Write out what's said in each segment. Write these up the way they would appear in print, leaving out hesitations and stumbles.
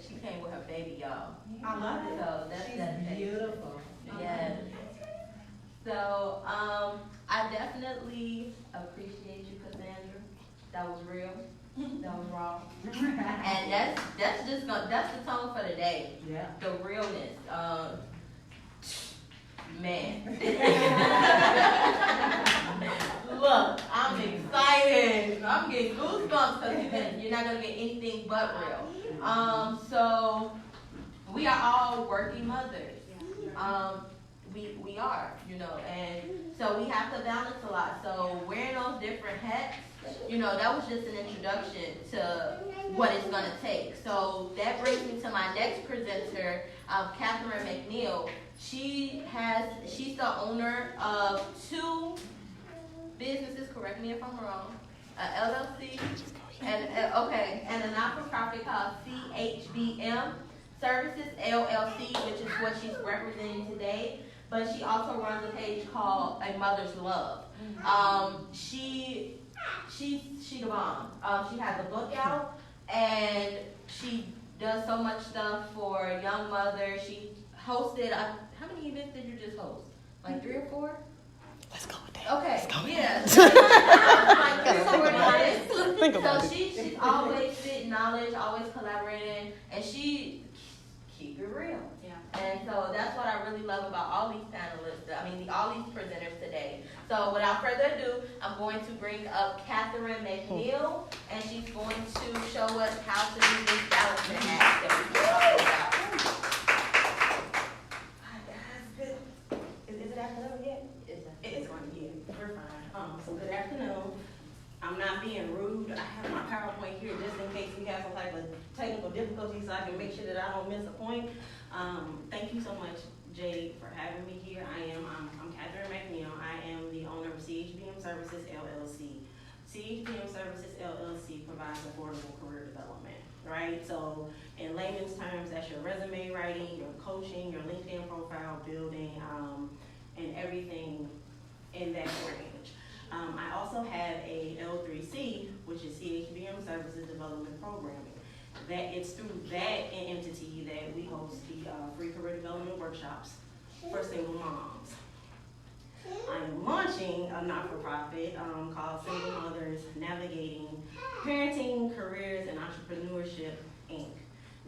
she came with her baby, y'all. I love it. So that's She's beautiful. Yes. So I definitely appreciate you, Cassandra. That was real. That was raw. And that's the tone for the day. Yeah. The realness. Man. Look, I'm excited. I'm getting goosebumps because you're not gonna get anything but real. So we are all working mothers. We are, and so we have to balance a lot. So wearing those different hats, that was just an introduction to what it's gonna take. So that brings me to my next presenter, Catherine McNeil. She's the owner of two businesses, correct me if I'm wrong, LLC, and a not-for-profit called CHBM Services LLC, which is what she's representing today. But she also runs a page called A Mother's Love. She's the bomb. She has a book out, and she does so much stuff for young mothers. She hosted, how many events did you just host? Like 3 or 4? Let's go with that. Okay, yeah. Think about it. She's always spitting knowledge, always collaborating, and she keep it real. Yeah. And so that's what I really love about all these panelists, all these presenters today. So without further ado, I'm going to bring up Catherine McNeil, and she's going to show us how to do this balancing act that we talked about. Hi guys, good. Is it afternoon yet? It's going to get. We're fine. So good afternoon. I'm not being rude. I have my PowerPoint here just in case we have some type of technical difficulty, so I can make sure that I don't miss a point. Thank you so much, Jade, for having me here. I'm Catherine McNeil. I am the owner of CHBM Services LLC. CHBM Services LLC provides affordable career development, right? So in layman's terms, that's your resume writing, your coaching, your LinkedIn profile building, and everything in that range. I also have a L3C, which is CHBM Services Development Programming. That it's through that entity that we host the free career development workshops for single moms. I am launching a not-for-profit called Single Mothers Navigating Parenting, Careers, and Entrepreneurship, Inc.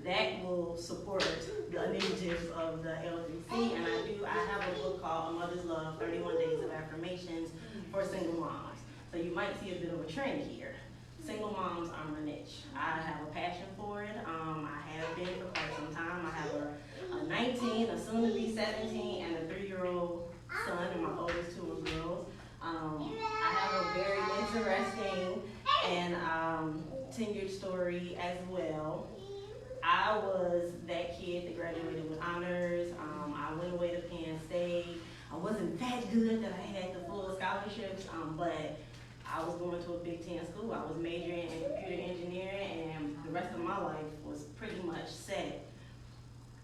That will support the initiatives of the L3C, and I have a book called A Mother's Love, 31 Days of Affirmations for Single Moms. So you might see a bit of a trend here. Single moms are my niche. I have a passion for it. I have been for quite some time. I have a 19, a soon-to-be 17, and a 3-year-old son, and my oldest 2 are girls. I have a very interesting and tenured story as well. I was that kid that graduated with honors. I went away to Penn State. I wasn't that good that I had the full scholarships, but I was going to a Big Ten school. I was majoring in computer engineering, and the rest of my life was pretty much set.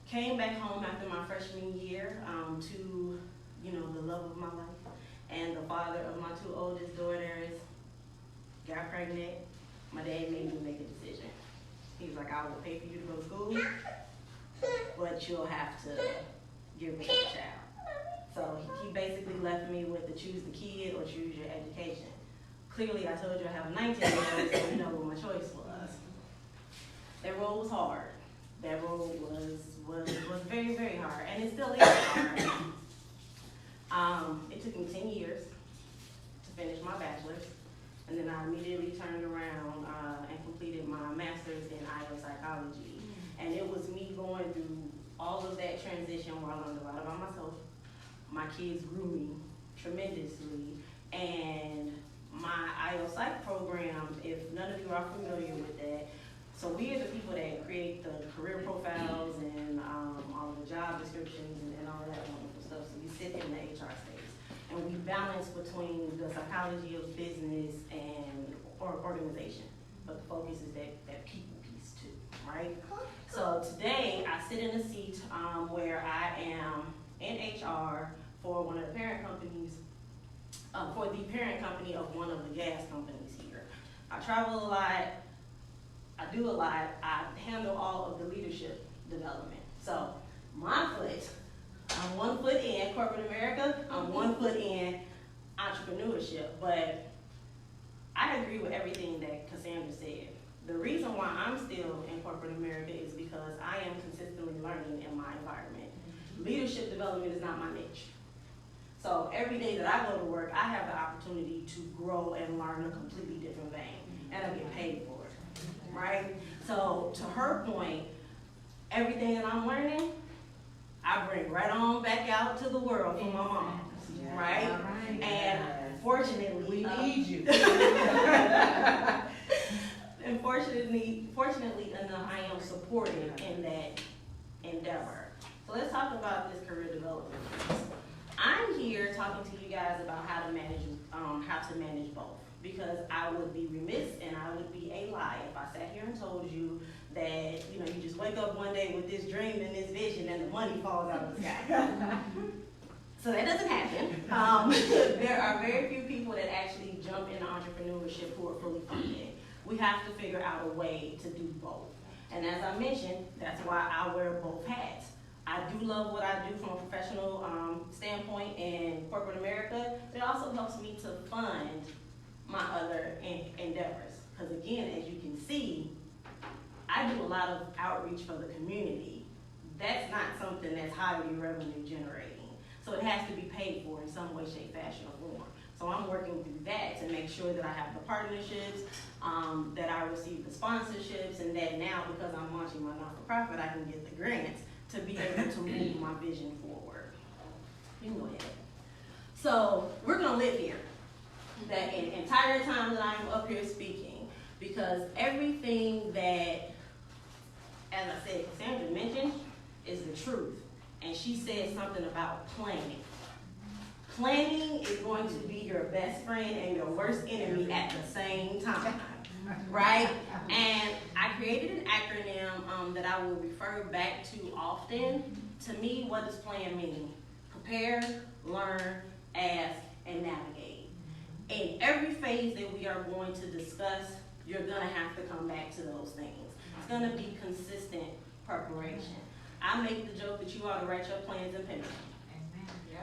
Came back home after my freshman year to, the love of my life, and the father of my 2 oldest daughters got pregnant. My dad made me make a decision. He was like, I will pay for you to go to school, but you'll have to give me a child. So he basically left me with to choose the kid or choose your education. Clearly, I told you I have a 19-year-old, so you know what my choice was. That road was hard. That road was very, very hard, and it still is hard. It took me 10 years to finish my bachelor's, and then I immediately turned around and completed my master's in IO psychology. And it was me going through all of that transition where I learned a lot about myself. My kids grew me tremendously, and my IO Psych program, if none of you are familiar with that, so we are the people that create the career profiles and all the job descriptions and all of that wonderful stuff. So we sit in the HR space, and we balance between the psychology of business and organization, but the focus is that people piece too, right? So today I sit in a seat where I am in HR for one of the parent companies, for the parent company of one of the gas companies here. I travel a lot. I do a lot. I handle all of the leadership development. So my foot, I'm 1 foot in corporate America, I'm 1 foot in entrepreneurship, but I agree with everything that Cassandra said. The reason why I'm still in corporate America is because I am consistently learning in my environment. Leadership development is not my niche. So every day that I go to work, I have the opportunity to grow and learn a completely different vein, and I get paid for it, right? So to her point, everything that I'm learning, I bring right on back out to the world for my mom, right? And fortunately, We need you. and fortunately enough, I am supported in that endeavor. So let's talk about this career development. I'm here talking to you guys about how to manage both, because I would be remiss and I would be a lie if I sat here and told you that you just wake up one day with this dream and this vision and the money falls out of the sky. So that doesn't happen. There are very few people that actually jump into entrepreneurship who are fully funded. We have to figure out a way to do both. And as I mentioned, that's why I wear both hats. I do love what I do from a professional standpoint in corporate America, but it also helps me to fund my other endeavors. Because again, as you can see, I do a lot of outreach for the community. That's not something that's highly revenue generating. So it has to be paid for in some way, shape, fashion, or form. So I'm working through that to make sure that I have the partnerships, that I receive the sponsorships, and that now, because I'm launching my not-for-profit, I can get the grants to be able to move my vision forward. You can go ahead. So we're gonna live here that entire time that I'm up here speaking, because everything that, as I said, Cassandra mentioned, is the truth. And she said something about planning. Planning is going to be your best friend and your worst enemy at the same time, right? And I created an acronym that I will refer back to often. To me, what does plan mean? Prepare, learn, ask, and navigate. In every phase that we are going to discuss, you're gonna have to come back to those things. It's gonna be consistent preparation. I make the joke that you ought to write your plans in pen.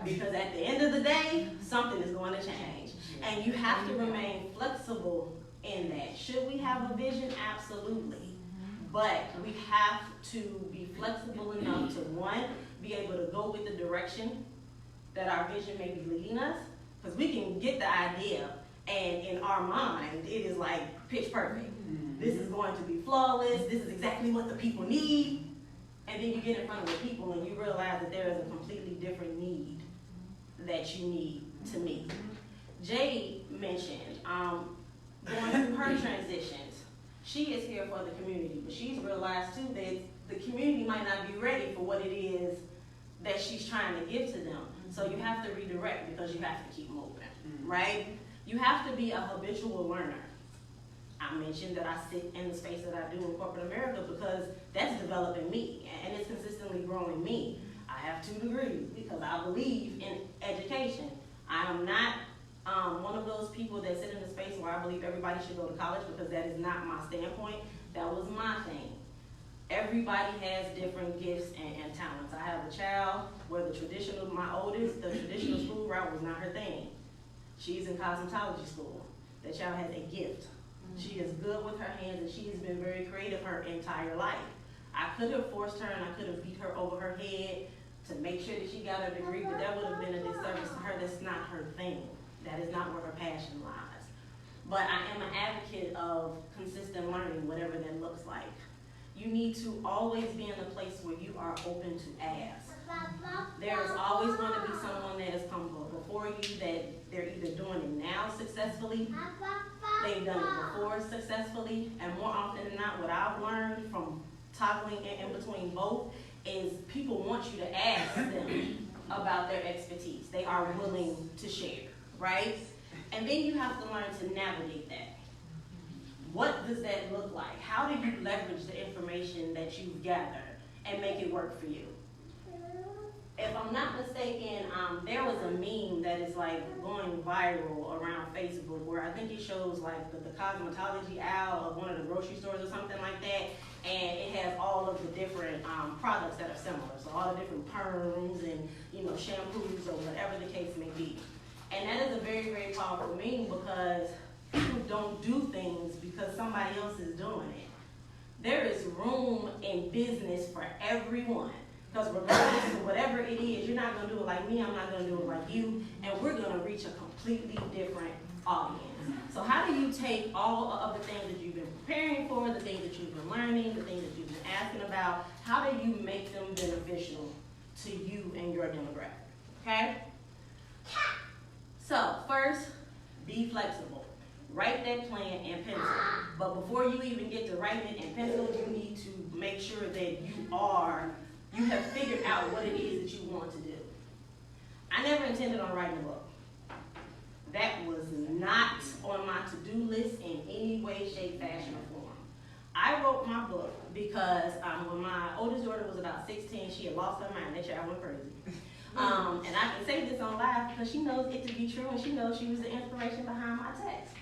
Because at the end of the day, something is going to change. And you have to remain flexible in that. Should we have a vision? Absolutely. But we have to be flexible enough to, one, be able to go with the direction that our vision may be leading us. Because we can get the idea, and in our mind, it is like pitch perfect. This is going to be flawless. This is exactly what the people need. And then you get in front of the people and you realize that there is a completely different need that you need to meet. Jade mentioned going through her transitions. She is here for the community, but she's realized too that the community might not be ready for what it is that she's trying to give to them. So you have to redirect because you have to keep moving, right? You have to be a habitual learner. I mentioned that I sit in the space that I do in corporate America because that's developing me and it's consistently growing me. I have 2 degrees because I believe in education. I am not one of those people that sit in a space where I believe everybody should go to college, because that is not my standpoint. That was my thing. Everybody has different gifts and talents. I have a child where my oldest, the traditional school route was not her thing. She's in cosmetology school. That child has a gift. She is good with her hands, and she has been very creative her entire life. I could have forced her and I could have beat her over her head to make sure that she got her degree, but that would have been a disservice to her. That's not her thing. That is not where her passion lies. But I am an advocate of consistent learning, whatever that looks like. You need to always be in a place where you are open to ask. There is always going to be someone that has come before you that they're either doing it now successfully, they've done it before successfully, and more often than not, what I've learned from toggling in between both is people want you to ask them about their expertise. They are willing to share, right? And then you have to learn to navigate that. What does that look like? How do you leverage the information that you've gathered and make it work for you? if I'm not mistaken, there was a meme that is like going viral around Facebook where I think it shows like the cosmetology aisle of one of the grocery stores or something like that, and it has all of the different products that are similar. So all the different perms and shampoos or whatever the case may be. And that is a very, very powerful meme because people don't do things because somebody else is doing it. There is room in business for everyone. Because regardless of whatever it is, you're not going to do it like me, I'm not going to do it like you, and we're going to reach a completely different audience. So how do you take all of the things that you've been preparing for, the things that you've been learning, the things that you've been asking about, how do you make them beneficial to you and your demographic, okay? So first, be flexible. Write that plan in pencil. But before you even get to writing it in pencil, you need to make sure that you have figured out what it is that you want to do. I never intended on writing a book. That was not on my to-do list in any way, shape, fashion, or form. I wrote my book because when my oldest daughter was about 16, she had lost her mind. That child went crazy. And I can say this on live because she knows it to be true, and she knows she was the inspiration behind my text.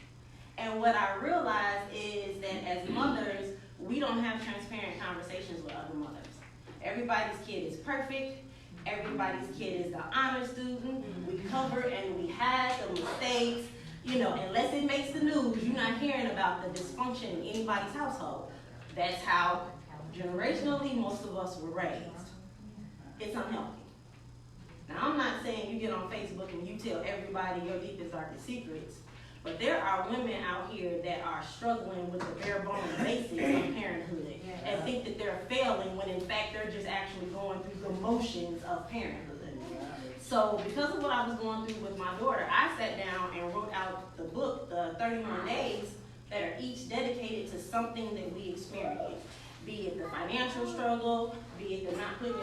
And what I realized is that as mothers, we don't have transparent conversations with other mothers. Everybody's kid is perfect. Everybody's kid is the honor student. We cover and we hide the mistakes. Unless it makes the news, you're not hearing about the dysfunction in anybody's household. That's how generationally most of us were raised. It's unhealthy. Now, I'm not saying you get on Facebook and you tell everybody your deepest, darkest secrets, but there are women out here that are struggling with the bare bones basics of parenthood and think that they're failing when in fact they're just actually going through the motions of parenthood. So because of what I was going through with my daughter, I sat down and wrote out the book, the 31 days that are each dedicated to something that we experience. Be it the financial struggle, be it the not putting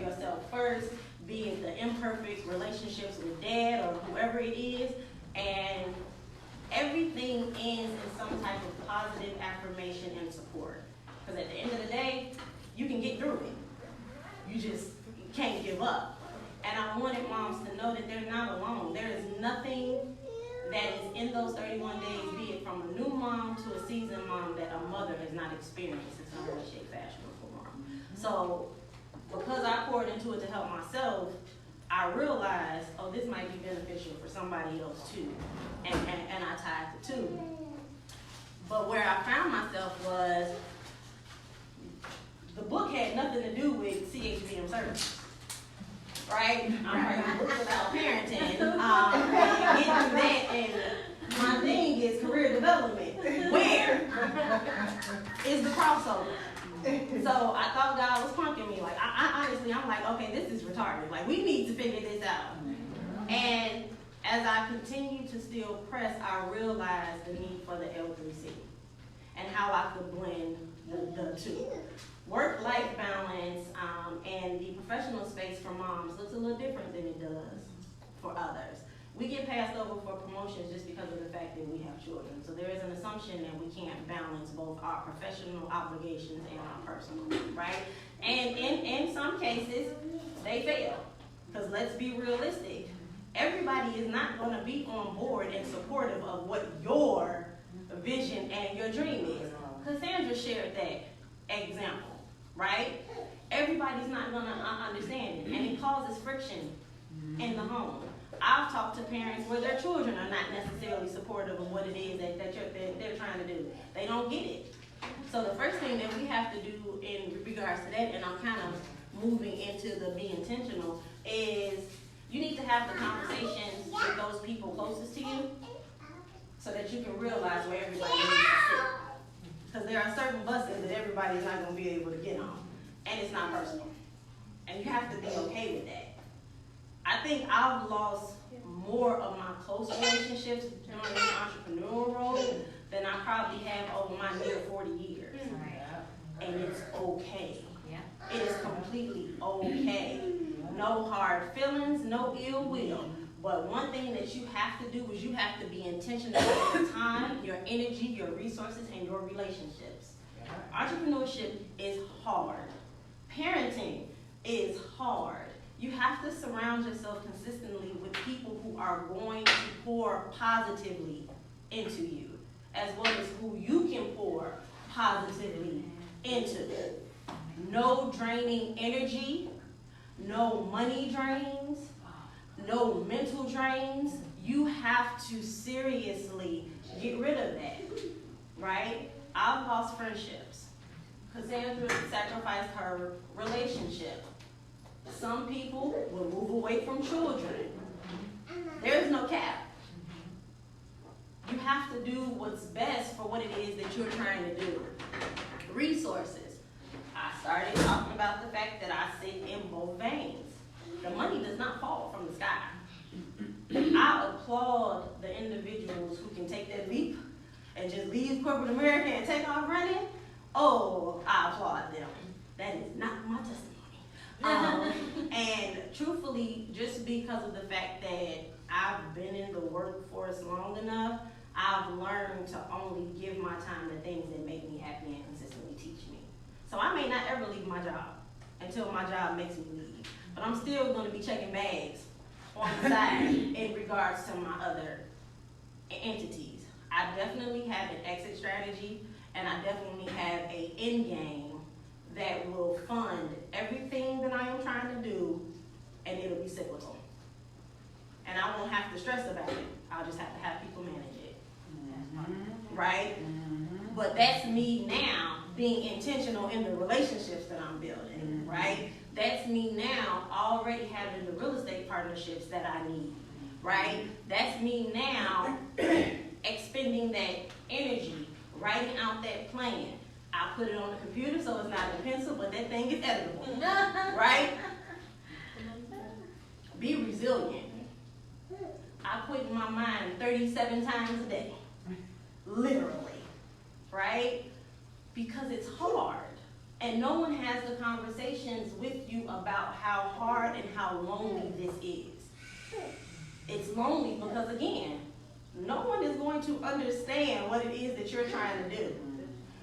yourself first, be it the imperfect relationships with dad or whoever it is, and everything ends in some type of positive affirmation and support. Because at the end of the day, you can get through it. You just can't give up. And I wanted moms to know that they're not alone. There is nothing that is in those 31 days, be it from a new mom to a seasoned mom, that a mother has not experienced in some way, shape, fashion, or form. So because I poured into it to help myself, I realized, oh, this might be beneficial for somebody else too. And I tied the two. But where I found myself was, the book had nothing to do with CHBM service. Right? I'm writing a book about parenting. Get through that, and my thing is career development. Where is the crossover? So I thought God was punking me. Like, I honestly, I'm like, okay, this is retarded. Like, we need to figure this out. And as I continue to still press, I realized the need for the L3C and how I could blend the two. Work-life balance and the professional space for moms looks a little different than it does for others. We get passed over for promotions just because of the fact that we have children. So there is an assumption that we can't balance both our professional obligations and our personal, right? And in some cases, they fail. Because let's be realistic. Everybody is not going to be on board and supportive of what your vision and your dream is. Cassandra shared that example, right? Everybody's not going to understand it, and it causes friction in the home. I've talked to parents where their children are not necessarily supportive of what it is that they're trying to do. They don't get it. So the first thing that we have to do in regards to that, and I'm kind of moving into the be intentional, is you need to have the conversations with those people closest to you so that you can realize where everybody needs to sit. Because there are certain buses that everybody's not going to be able to get on. And it's not personal. And you have to be okay with that. I think I've lost more of my close relationships during this entrepreneurial role than I probably have over my near 40 years. And it's okay. It is completely okay. No hard feelings, no ill will. But one thing that you have to do is you have to be intentional with your time, your energy, your resources, and your relationships. Entrepreneurship is hard. Parenting is hard. You have surround yourself consistently with people who are going to pour positively into you, as well as who you can pour positively into. No draining energy, no money drains, no mental drains. You have to seriously get rid of that, right? I've lost friendships. Cassandra sacrificed her relationship. Some people will move away from children. There's no cap. You have to do what's best for what it is that you're trying to do. Resources. I started talking about the fact that I sit in both veins. The money does not fall from the sky. I applaud the individuals who can take that leap and just leave corporate America and take off running. Oh, I applaud them. That is not my testimony. And truthfully, just because of the fact that I've been in the workforce long enough, I've learned to only give my time to things that make me happy and consistently teach me. So I may not ever leave my job until my job makes me leave. But I'm still going to be checking bags on the side in regards to my other entities. I definitely have an exit strategy, and I definitely have an end game that will fund everything that I am trying to do, and it'll be cyclical. And I won't have to stress about it. I'll just have to have people manage it. Right? But that's me now being intentional in the relationships that I'm building, right? That's me now already having the real estate partnerships that I need, right? That's me now expending that energy, writing out that plan. I put it on the computer so it's not a pencil, but that thing is editable, right? Be resilient. I put in my mind 37 times a day, literally, right? Because it's hard. And no one has the conversations with you about how hard and how lonely this is. It's lonely because, again, no one is going to understand what it is that you're trying to do.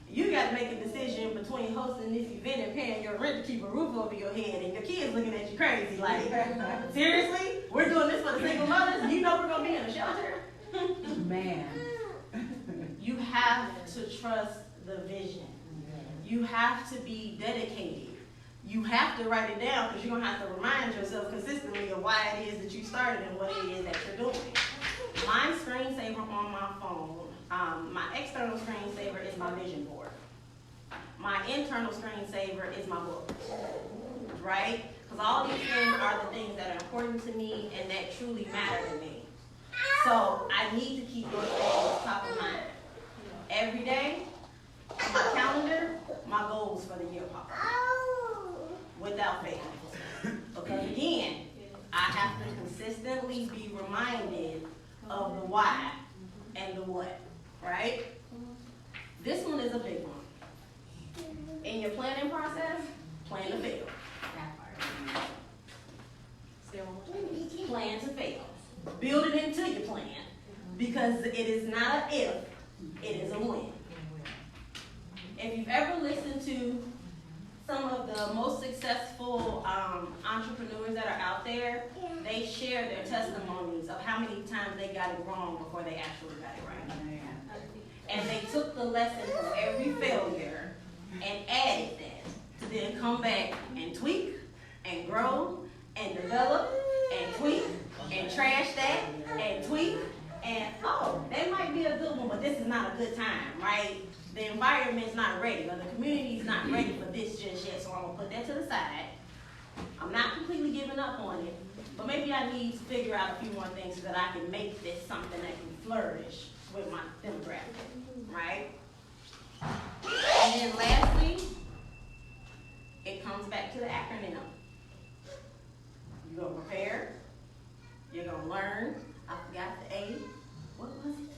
You got to make a decision between hosting this event and paying your rent to keep a roof over your head, and your kids looking at you crazy like, seriously? We're doing this for the single mothers? You know we're going to be in a shelter? Man. You have to trust the vision. You have to be dedicated. You have to write it down because you're going to have to remind yourself consistently of why it is that you started and what it is that you're doing. My screensaver on my phone, my external screensaver is my vision board. My internal screensaver is my book, right? Because all these things are the things that are important to me and that truly matter to me. So I need to keep those things top of mind. Every day, on my calendar, my goals for the year pop up without fail. Because again, I have to consistently be reminded of the why and the what, right? This one is a big one. In your planning process, plan to fail. Plan to fail. Build it into your plan because it is not an if, it is a when. If you've ever listened to some of the most successful entrepreneurs that are out there, they share their testimonies of how many times they got it wrong before they actually got it right. And they took the lesson from every failure and added that to then come back and tweak and grow and develop and tweak and trash that and tweak and, oh, that might be a good one, but this is not a good time, right? The environment's not ready, or the community's not ready for this just yet, so I'm going to put that to the side. I'm not completely giving up on it, but maybe I need to figure out a few more things so that I can make this something that can flourish with my demographic, right? And then lastly, it comes back to the acronym. You're going to prepare, you're going to learn. I forgot the A. What was it?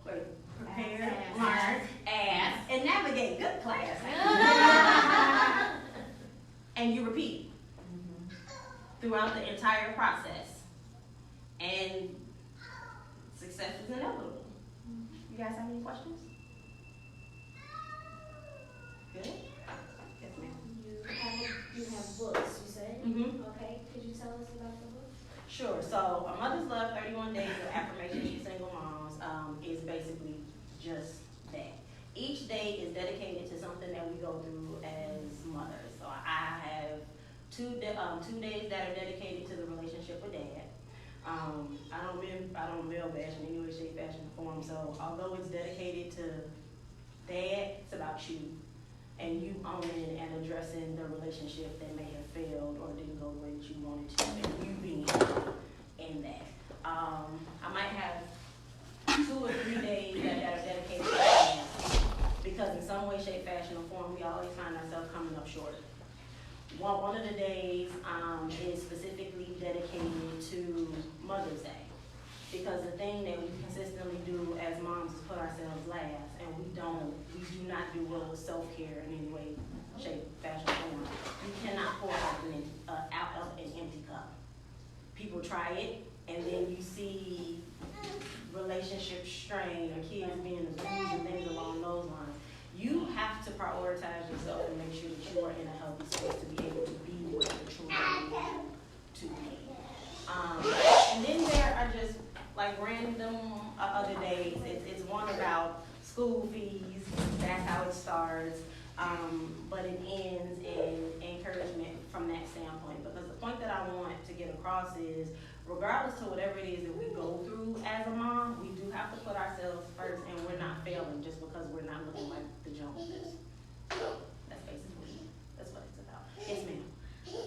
Wait. Prepare, learn, ask, and navigate. Good class. And you repeat throughout the entire process. And success is inevitable. You guys have any questions? Good? Yes, ma'am. You have books, you say? Mm-hmm. Okay. Could you tell us about the book? Sure. So, A Mother's Love, 31 Days of Affirmation for Single Moms is basically just that. Each day is dedicated to something that we go through as mothers. So I have two days that are dedicated to the relationship with Dad. I don't male bash in any way, shape, fashion, or form. So although it's dedicated to Dad, it's about you and you owning and addressing the relationship that may have failed or didn't go the way that you wanted to, and you being in that. I might have 2 or 3 days that are dedicated to Dad, because in some way, shape, fashion, or form, we always find ourselves coming up short. One of the days is specifically dedicated to Mother's Day, because the thing that we consistently do as moms is put ourselves last, and we do not do well with self-care in any way, shape, fashion, or form. You cannot pour out of an empty cup. People try it, and then you see relationships strain or kids being abused and things along those lines. You have to prioritize yourself and make sure that you are in a healthy space to be able to be where the children want to be. And then there are just like random other days. It's one about school fees. That's how it starts. But it ends in encouragement from that standpoint. Because the point that I want to get across is, regardless to whatever it is that we go through as a mom, we do have to put ourselves first, and we're not failing just because we're not looking like the Joneses. So that's basically, that's what it's about. Yes, ma'am.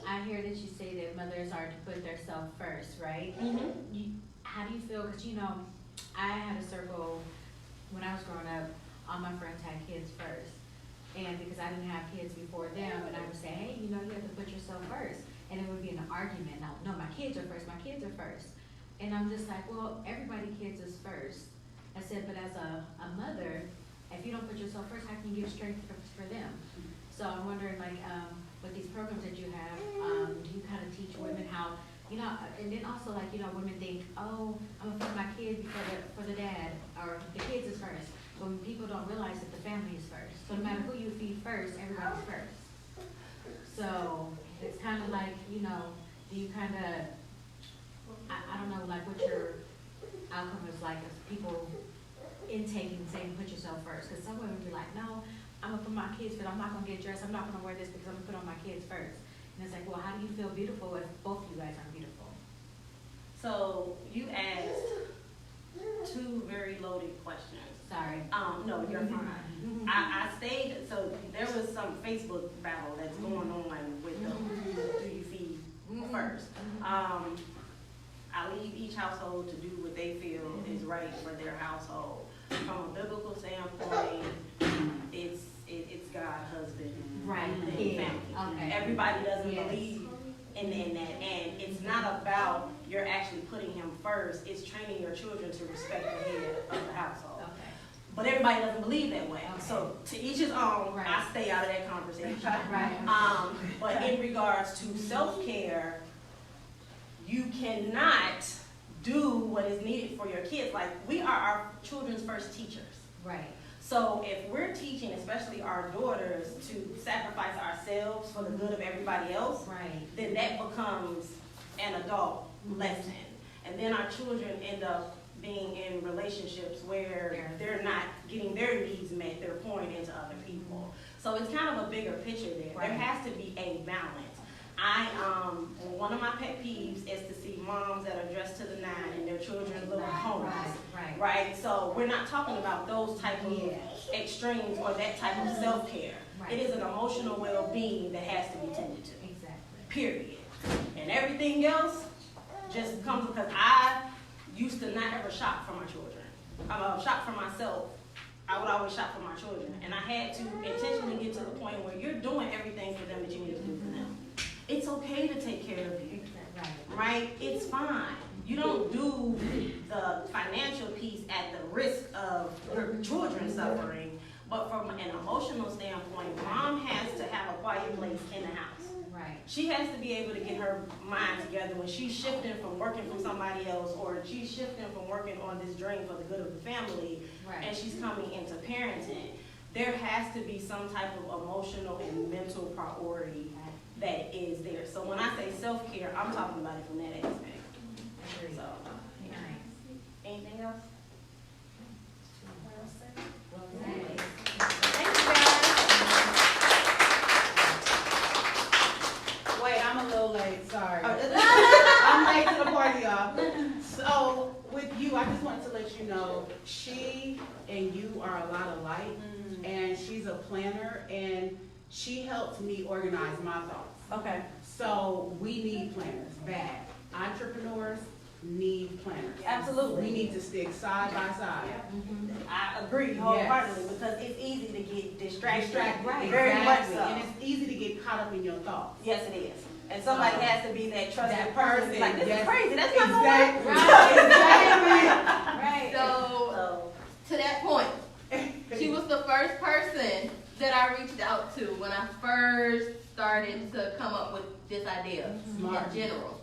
I hear that you say that mothers are to put themselves first, right? Mm-hmm. How do you feel? Because, you know, I had a circle when I was growing up, all my friends had kids first. And because I didn't have kids before them, and I would say, hey, you know, you have to put yourself first. And it would be an argument. No, my kids are first, my kids are first. And I'm just like, well, everybody kids is first. I said, but as a mother, if you don't put yourself first, how can you give strength for them? So I'm wondering, like, with these programs that you have, do you kind of teach women how, you know, and then also, like, you know, women think, oh, I'm gonna put my kid for the dad, or the kids is first. But when people don't realize that the family is first. So no matter who you feed first, everybody's first. So it's kind of like, you know, do you kind of, I don't know, like what your outcome is like as people intaking and saying put yourself first. Because some women be like, no, I'm going to put my kids first. I'm not going to get dressed. I'm not going to wear this because I'm going to put on my kids first. And it's like, well, how do you feel beautiful if both of you guys are beautiful? So you asked 2 very loaded questions. Sorry. No, you're fine. I stayed, so there was some Facebook battle that's going on with the who do you feed first. I leave each household to do what they feel is right for their household. From a biblical standpoint, it's God, husband, Right. and Yeah. family. Okay. Everybody doesn't Yes. believe in that, and it's not about you're actually putting him first. It's training your children to respect the head of the household. Okay. But everybody doesn't believe that way. Okay. So to each his own, Right. I stay out of that conversation. Right. But in regards to self-care, you cannot do what is needed for your kids. Like, we are our children's first teachers. Right. So if we're teaching, especially our daughters, to sacrifice ourselves for the good of everybody else, Right. then that becomes an adult lesson. And then our children end up being in relationships where they're not getting their needs met, they're pouring into other people. So it's kind of a bigger picture there. Right. There has to be a balance. One of my pet peeves is to see moms that are dressed to the nine and their children look homeless. Right. Right? So we're not talking about those type of extremes or that type of self-care. Right. It is an emotional well-being that has to be tended to. Exactly. Period. And everything else just comes because I used to not ever shop for my children. Shop for myself. I would always shop for my children. And I had to intentionally get to the point where you're doing everything for them that you need to do for them. It's okay to take care of you. Right? It's fine. You don't do the financial piece at the risk of your children suffering. But from an emotional standpoint, mom has to have a quiet place in the house. Right. She has to be able to get her mind together when she's shifting from working for somebody else, or she's shifting from working on this dream for the good of the family, Right. and she's coming into parenting. There has to be some type of emotional and mental priority that is there. So when I say self-care, I'm talking about it from that aspect. Agreed. So, Nice. anything else? Well, thanks. Thank you, guys. Wait, I'm a little late, sorry. Oh, I'm late to the party, y'all. So, with you, I just wanted to let you know, she and you are a lot alike, and she's a planner, and she helps me organize my thoughts. Okay. So, we need planners, bad. Entrepreneurs need planners. Absolutely. We need to stick side by side. I agree wholeheartedly, because it's easy to get distracted. Right, Very much exactly. so. And it's easy to get caught up in your thoughts. Yes, it is. And somebody has to be that trusted That person. person, Like, this yes. is crazy, that's not gonna work. Exactly. Right. So, So, to that point, she was the first person that I reached out to when I first started to come up with this idea Smart. in general.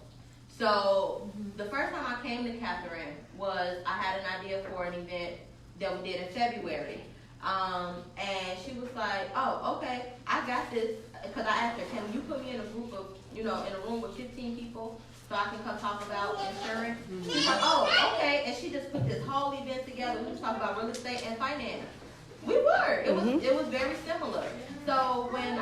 So the first time I came to Catherine was I had an idea for an event that we did in February. And she was like, oh, okay, I got this. Because I asked her, can you put me in a group of, in a room with 15 people so I can come talk about insurance? She's like, oh, okay. And she just put this whole event together. We was talking about real estate and finance. We were. It was very similar. So when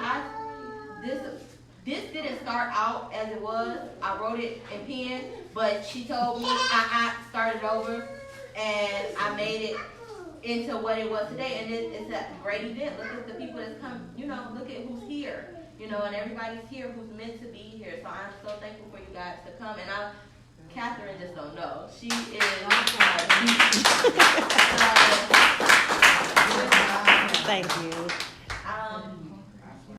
this didn't start out as it was. I wrote it in pen, but she told me I started over and I made it into what it was today. And it's a great event. Look at the people that's come, look at who's here, and everybody's here who's meant to be here. So I'm so thankful for you guys to come. And Catherine just don't know. She is Thank you.